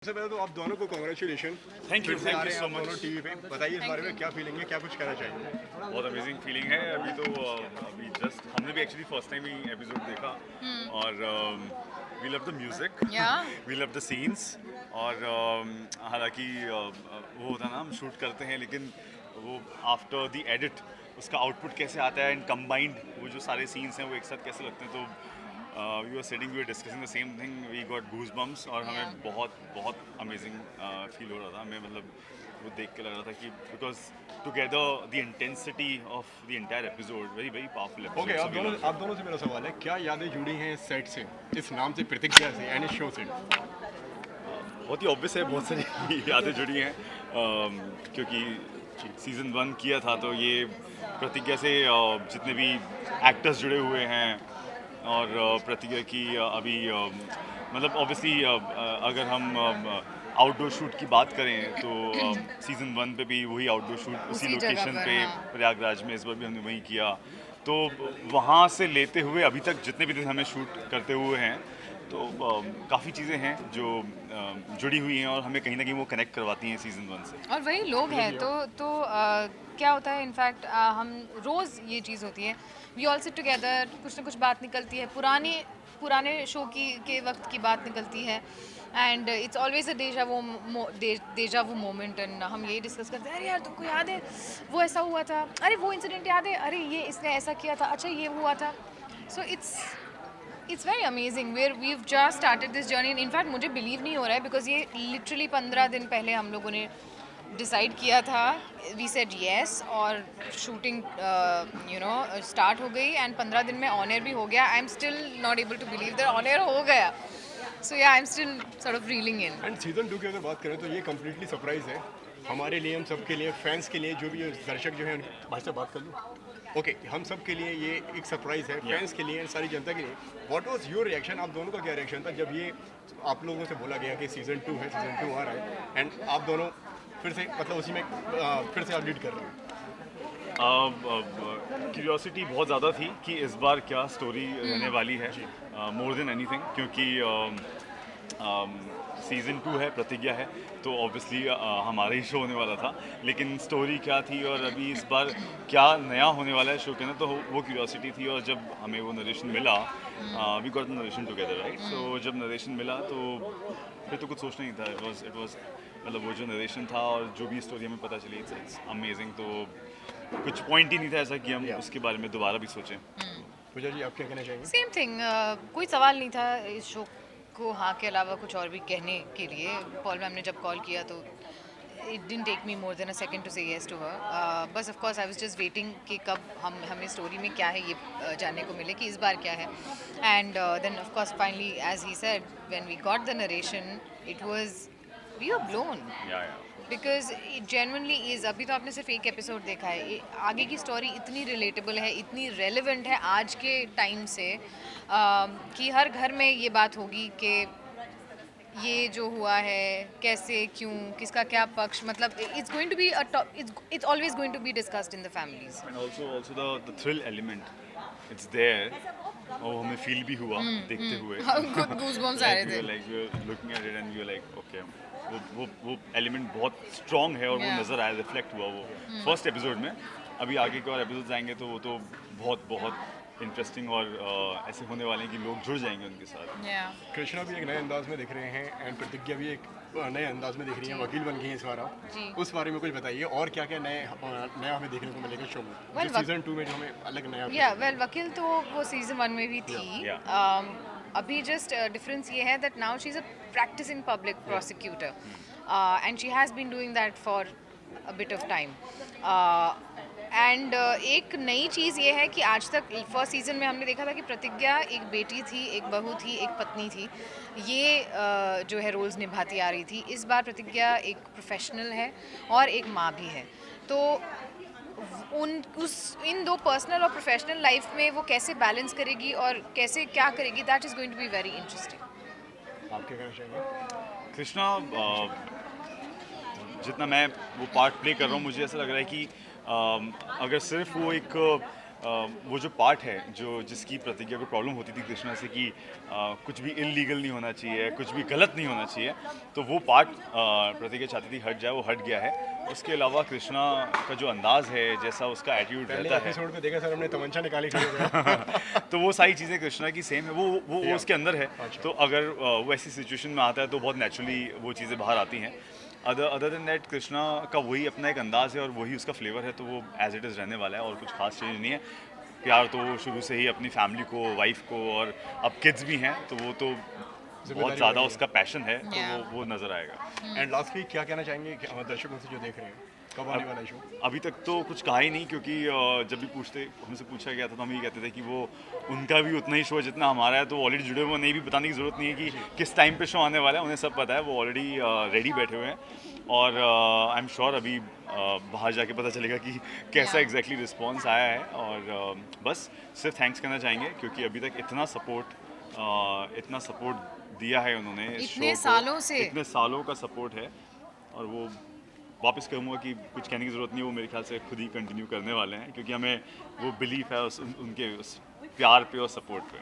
सबसे पहले तो आप दोनों को congratulation. Thank you so much. दोनों टीवी पे बताइए इस बारे में क्या फीलिंग है, क्या कुछ कहना चाहिए? बहुत अमेजिंग फीलिंग है। अभी जस्ट हमने भी एक्चुअली फर्स्ट टाइम ही एपिसोड देखा और we love the music, we love the scenes. और हालांकि वो होता है ना, हम शूट करते हैं लेकिन वो आफ्टर द एडिट उसका आउटपुट कैसे आता है एंड कंबाइंड वो जो सारे सीन्स हैं वो एक साथ कैसे लगते हैं। तो we were sitting, we were discussing the same thing, we got goosebumps और हमें बहुत बहुत अमेजिंग फील हो रहा था। हमें मतलब वो देख के लग रहा था कि because together the intensity of the entire episode very very powerful episode. Okay, आप दोनों से मेरा सवाल है, क्या यादें जुड़ी हैं सेट से, इस नाम से, प्रतिज्ञा से यानी शो से? बहुत ही ऑब्वियस है, बहुत सारी यादें जुड़ी हैं क्योंकि सीज़न 1 किया था तो ये प्रतिज्ञा से जितने भी एक्टर्स जुड़े हुए हैं और प्रतिज्ञा की अभी मतलब ऑब्वियसली अगर हम आउटडोर शूट की बात करें तो सीज़न 1 पे भी वही आउटडोर शूट उसी लोकेशन पे प्रयागराज में इस बार भी हमने वही किया। तो वहाँ से लेते हुए अभी तक जितने भी दिन हमें शूट करते हुए हैं तो काफ़ी चीज़ें हैं जो जुड़ी हुई हैं और हमें कहीं ना कहीं वो कनेक्ट करवाती हैं सीज़न 1 से। और वही लोग हैं तो क्या होता है इनफैक्ट हम रोज़ ये चीज़ होती है, वी ऑल सिट टुगेदर, कुछ ना कुछ बात निकलती है, पुराने शो के वक्त की बात निकलती है एंड इट्स ऑलवेज अ डेजा वो मोमेंट एंड हम यही डिस्कस करते हैं, अरे यार तुमको याद है वो ऐसा हुआ था, अरे वो इंसिडेंट याद है, अरे ये इसने ऐसा किया था, अच्छा ये हुआ था। So it's very amazing where we just started this journey. In fact मुझे बिलीव नहीं हो रहा है बिकॉज ये लिटरली 15 दिन पहले हम लोगों ने डिसाइड किया था, वी सेड येस और शूटिंग स्टार्ट हो गई एंड 15 दिन में ऑन एयर भी हो गया। I am still not able to believe that on air हो गया। So yeah I am still sort of reeling in. And season 2 की अगर बात करें तो ये कम्प्लीटली सरप्राइज है हमारे लिए, हम सब के लिए, फैंस के लिए, जो भी दर्शक जो है भाई से बात कर लूँ। ओके, हम सब के लिए ये एक सरप्राइज है, फैंस के लिए, सारी जनता के लिए। व्हाट वाज योर रिएक्शन, आप दोनों का क्या रिएक्शन था जब ये आप लोगों से बोला गया कि सीजन 2 है, सीजन 2 आ रहा है एंड आप दोनों फिर से मतलब उसी में फिर से आप लीड कर रहे हैं? क्यूरियोसिटी बहुत ज़्यादा थी कि इस बार क्या स्टोरी रहने वाली है, मोर देन एनीथिंग, क्योंकि सीज़न 2 है, प्रतिज्ञा है, तो ऑब्वियसली हमारा ही शो होने वाला था, लेकिन स्टोरी क्या थी और अभी इस बार क्या नया होने वाला है शो के अंदर, तो वो क्यूरियोसिटी थी। और जब हमें वो नरेशन मिला, we got the narration together, right? So जब नरेशन मिला तो फिर तो कुछ सोचना ही था। इट वाज मतलब वो जो नरेशन था और जो भी स्टोरी हमें पता चली, इट्स अमेजिंग। तो कुछ पॉइंट ही नहीं था ऐसा कि हम उसके बारे में दोबारा भी सोचें। पूजा जी, आप क्या कहना चाहेंगे? सेम थिंग, कोई सवाल नहीं था इस शो को हाँ के अलावा कुछ और भी कहने के लिए। पॉल मैम ने जब कॉल किया तो it didn't take me more than a second to say yes to her. बस of course I was just waiting कि कब हमें स्टोरी में क्या है ये जानने को मिले कि इस बार क्या है। And then of course finally as he said when we got the narration it was we were blown because it genuinely is. अभी तो आपने सिर्फ एक एपिसोड देखा है, आगे की स्टोरी इतनी रिलेटेबल है, इतनी रेलेवेंट है आज के टाइम से कि हर घर में ये बात होगी कि ये जो हुआ है कैसे, क्यों, किसका क्या पक्ष, मतलब it's going to be it's always going to be discussed in the families. And also the thrill element it's there, और हमें फील भी हुआ देखते हुए। खुद गूज़बम्स आ रहे थे। Like we were looking at it and we were like okay, वो एलिमेंट बहुत स्ट्रॉन्ग है और वो नज़र आया, रिफ्लेक्ट हुआ वो फर्स्ट एपिसोड में। अभी आगे के और एपिसोड्स आएंगे तो वो तो बहुत बहुत इंटरेस्टिंग और ऐसे होने वाले हैं कि लोग जुड़ जाएंगे उनके साथ। कृष्णा भी एक नए अंदाज में दिख रहे हैं एंड प्रतिज्ञा भी एक नए अंदाज में दिख रही है, वकील बन गई है इस बार आप। उस बारे में कुछ बताइए और क्या क्या नया हमें देखने को मिलेगा शो में, सीजन 2 में जो हमें अलग नया। वकील तो वो सीजन 1 में भी थी। अभी जस्ट डिफरेंस ये है that now she is a practising public prosecutor and she has been doing that for a bit of time. And एक नई चीज़ ये है कि आज तक फर्स्ट सीज़न में हमने देखा था कि प्रतिज्ञा एक बेटी थी, एक बहू थी, एक पत्नी थी, ये जो है रोल्स निभाती आ रही थी। इस बार प्रतिज्ञा एक प्रोफेशनल है और एक माँ भी है। तो इन दो पर्सनल और प्रोफेशनल लाइफ में वो कैसे बैलेंस करेगी और कैसे क्या करेगी, that is going to be very interesting. आप क्या कहना चाहेंगे? कृष्णा, जितना मैं वो पार्ट प्ले कर रहा हूँ मुझे ऐसा लग रहा है कि अगर सिर्फ वो एक वो जो पार्ट है जिसकी प्रतिज्ञा को प्रॉब्लम होती थी कृष्णा से कि कुछ भी इलीगल नहीं होना चाहिए, कुछ भी गलत नहीं होना चाहिए, तो वो पार्ट प्रतिज्ञा चाहती थी हट जाए, वो हट गया है। उसके अलावा कृष्णा का जो अंदाज है, जैसा उसका एटीट्यूड पहले रहता है, एपिसोड में देखा सर हमने तमंचा निकाली खड़े हुए तो वो सारी चीज़ें कृष्णा की सेम है, वो उसके अंदर है। अच्छा। तो अगर वो ऐसी सिचुएशन में आता है तो बहुत नेचुरली वो चीज़ें बाहर आती हैं। अदर देन दैट कृष्णा का वही अपना एक अंदाज़ है और वही उसका फ्लेवर है, तो वो एज इट इज़ रहने वाला है और कुछ खास चेंज नहीं है। प्यार तो वो शुरू से ही अपनी फैमिली को, वाइफ को, और अब किड्स भी हैं, तो वो तो बहुत ज़्यादा बढ़ी है। उसका पैशन है, तो Yeah. वो नज़र आएगा। एंड लास्ट वीक क्या कहना चाहेंगे कि हमारे दर्शकों से जो देख रहे हैं, कब आने वाला है शो? अभी तक तो कुछ कहा ही नहीं, क्योंकि जब भी हमसे पूछा गया था तो हम ये कहते थे कि वो उनका भी उतना ही शो है जितना हमारा है, तो ऑलरेडी जुड़े हुए, नहीं भी बताने की ज़रूरत नहीं है कि किस टाइम पे शो आने वाला है, उन्हें सब पता है, वो ऑलरेडी रेडी बैठे हुए हैं। और आई एम श्योर अभी बाहर जाके पता चलेगा कि कैसा Yeah. एग्जैक्टली रिस्पॉन्स आया है। और बस सिर्फ थैंक्स करना चाहेंगे, क्योंकि अभी तक इतना सपोर्ट दिया है उन्होंने इस इतने show को, सालों से। इतने सालों का सपोर्ट है, और वो वापस कहूँगा कि कुछ कहने की ज़रूरत नहीं है, वो मेरे ख्याल से खुद ही कंटिन्यू करने वाले हैं, क्योंकि हमें वो बिलीफ है उनके उस प्यार पे और सपोर्ट पे।